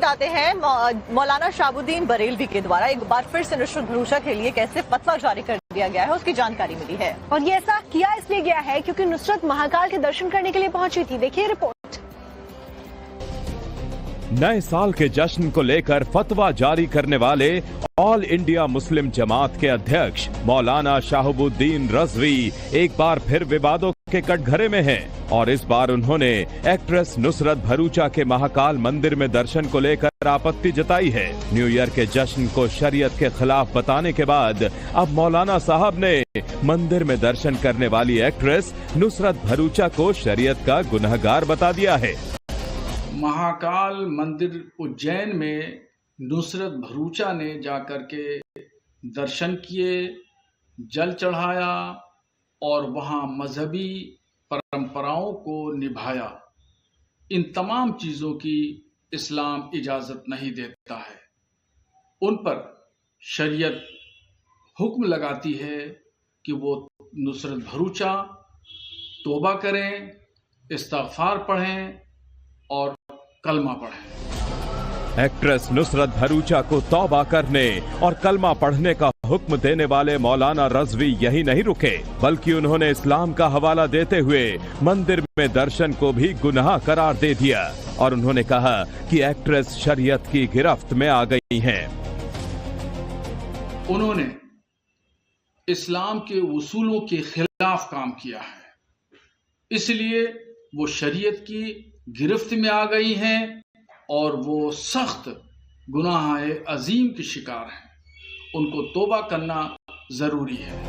बताते हैं मौलाना शहाबुद्दीन बरेलवी के द्वारा एक बार फिर से नुसरत भरूचा के लिए कैसे फतवा जारी कर दिया गया है, उसकी जानकारी मिली है। और ये ऐसा किया इसलिए गया है क्योंकि नुसरत महाकाल के दर्शन करने के लिए पहुंची थी। देखिए रिपोर्ट। नए साल के जश्न को लेकर फतवा जारी करने वाले ऑल इंडिया मुस्लिम जमात के अध्यक्ष मौलाना शहाबुद्दीन रजवी एक बार फिर विवादों के कटघरे में हैं और इस बार उन्होंने एक्ट्रेस नुसरत भरूचा के महाकाल मंदिर में दर्शन को लेकर आपत्ति जताई है। न्यू ईयर के जश्न को शरीयत के खिलाफ बताने के बाद अब मौलाना साहब ने मंदिर में दर्शन करने वाली एक्ट्रेस नुसरत भरूचा को शरीयत का गुनहगार बता दिया है। महाकाल मंदिर उज्जैन में नुसरत भरूचा ने जाकर के दर्शन किए, जल चढ़ाया और वहां मजहबी परंपराओं को निभाया। इन तमाम चीज़ों की इस्लाम इजाज़त नहीं देता है। उन पर शरीयत हुक्म लगाती है कि वो नुसरत भरूचा तौबा करें, इस्तिग़फ़ार पढ़ें और कलमा पढ़ें। एक्ट्रेस नुसरत भरूचा को तौबा करने और कलमा पढ़ने का हुक्म देने वाले मौलाना रजवी यही नहीं रुके, बल्कि उन्होंने इस्लाम का हवाला देते हुए मंदिर में दर्शन को भी गुनाह करार दे दिया और उन्होंने कहा कि एक्ट्रेस शरीयत की गिरफ्त में आ गई हैं। उन्होंने इस्लाम के उसूलों के खिलाफ काम किया है, इसलिए वो शरीयत की गिरफ्त में आ गई हैं और वो सख्त गुनाह अजीम की शिकार हैं। उनको तौबा करना जरूरी है।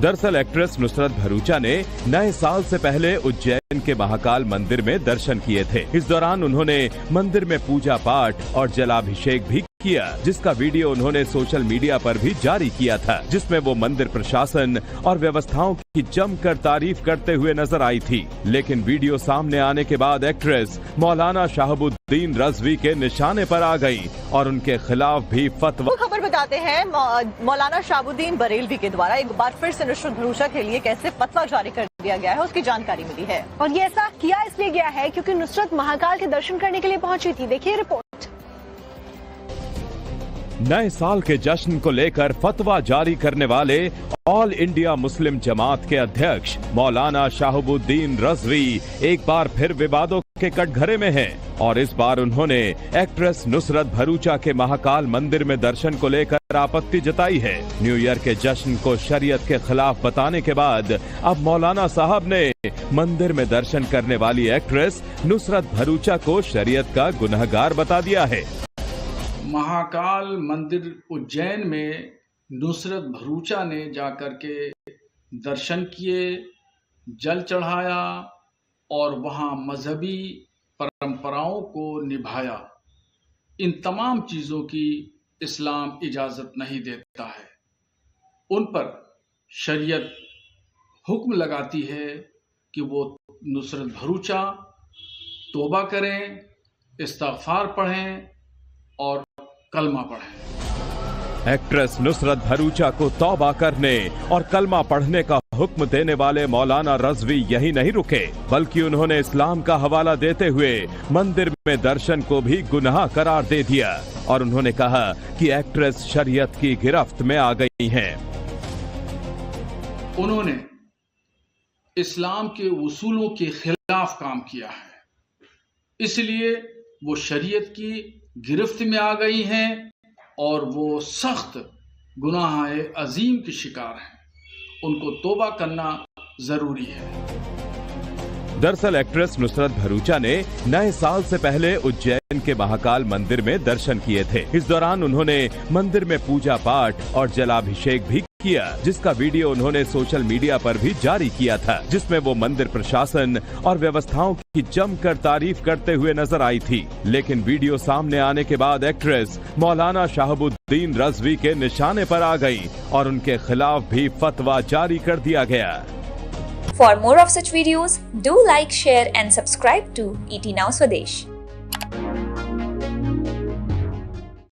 दरअसल एक्ट्रेस नुसरत भरूचा ने नए साल से पहले उज्जैन के महाकाल मंदिर में दर्शन किए थे। इस दौरान उन्होंने मंदिर में पूजा पाठ और जलाभिषेक भी किया, जिसका वीडियो उन्होंने सोशल मीडिया पर भी जारी किया था, जिसमें वो मंदिर प्रशासन और व्यवस्थाओं की जमकर तारीफ करते हुए नजर आई थी। लेकिन वीडियो सामने आने के बाद एक्ट्रेस मौलाना शहाबुद्दीन रजवी के निशाने पर आ गई और उनके खिलाफ भी फतवा। खबर बताते हैं मौलाना शहाबुद्दीन बरेलवी के द्वारा एक बार फिर से नुसरत भरूचा के लिए कैसे फतवा जारी कर दिया गया है, उसकी जानकारी मिली है। और ये ऐसा किया इसलिए गया है क्योंकि नुसरत महाकाल के दर्शन करने के लिए पहुंची थी। देखिए रिपोर्ट। नए साल के जश्न को लेकर फतवा जारी करने वाले ऑल इंडिया मुस्लिम जमात के अध्यक्ष मौलाना शहाबुद्दीन रजवी एक बार फिर विवादों के कटघरे में हैं और इस बार उन्होंने एक्ट्रेस नुसरत भरूचा के महाकाल मंदिर में दर्शन को लेकर आपत्ति जताई है। न्यू ईयर के जश्न को शरीयत के खिलाफ बताने के बाद अब मौलाना साहब ने मंदिर में दर्शन करने वाली एक्ट्रेस नुसरत भरूचा को शरीयत का गुनहगार बता दिया है। महाकाल मंदिर उज्जैन में नुसरत भरूचा ने जाकर के दर्शन किए, जल चढ़ाया और वहां मजहबी परंपराओं को निभाया। इन तमाम चीज़ों की इस्लाम इजाज़त नहीं देता है। उन पर शरीयत हुक्म लगाती है कि वो नुसरत भरूचा तौबा करें, इस्तिग़फ़ार पढ़ें और कलमा पढ़ें। एक्ट्रेस नुसरत भरूचा को तौबा करने और कलमा पढ़ने का हुक्म देने वाले मौलाना रजवी यही नहीं रुके, बल्कि उन्होंने इस्लाम का हवाला देते हुए मंदिर में दर्शन को भी गुनाह करार दे दिया और उन्होंने कहा कि एक्ट्रेस शरीयत की गिरफ्त में आ गई हैं। उन्होंने इस्लाम के उसूलों के खिलाफ काम किया है, इसलिए वो शरीयत की गिरफ्त में आ गई हैं और वो सख्त गुनाह अजीम की शिकार हैं। उनको तौबा करना जरूरी है। दरअसल एक्ट्रेस नुसरत भरूचा ने नए साल से पहले उज्जैन के महाकाल मंदिर में दर्शन किए थे। इस दौरान उन्होंने मंदिर में पूजा पाठ और जलाभिषेक भी किया, जिसका वीडियो उन्होंने सोशल मीडिया पर भी जारी किया था, जिसमें वो मंदिर प्रशासन और व्यवस्थाओं की जमकर तारीफ करते हुए नजर आई थी। लेकिन वीडियो सामने आने के बाद एक्ट्रेस मौलाना शहाबुद्दीन रजवी के निशाने पर आ गई और उनके खिलाफ भी फतवा जारी कर दिया गया। For more of such videos, do like, share and subscribe to ET Now Swadesh.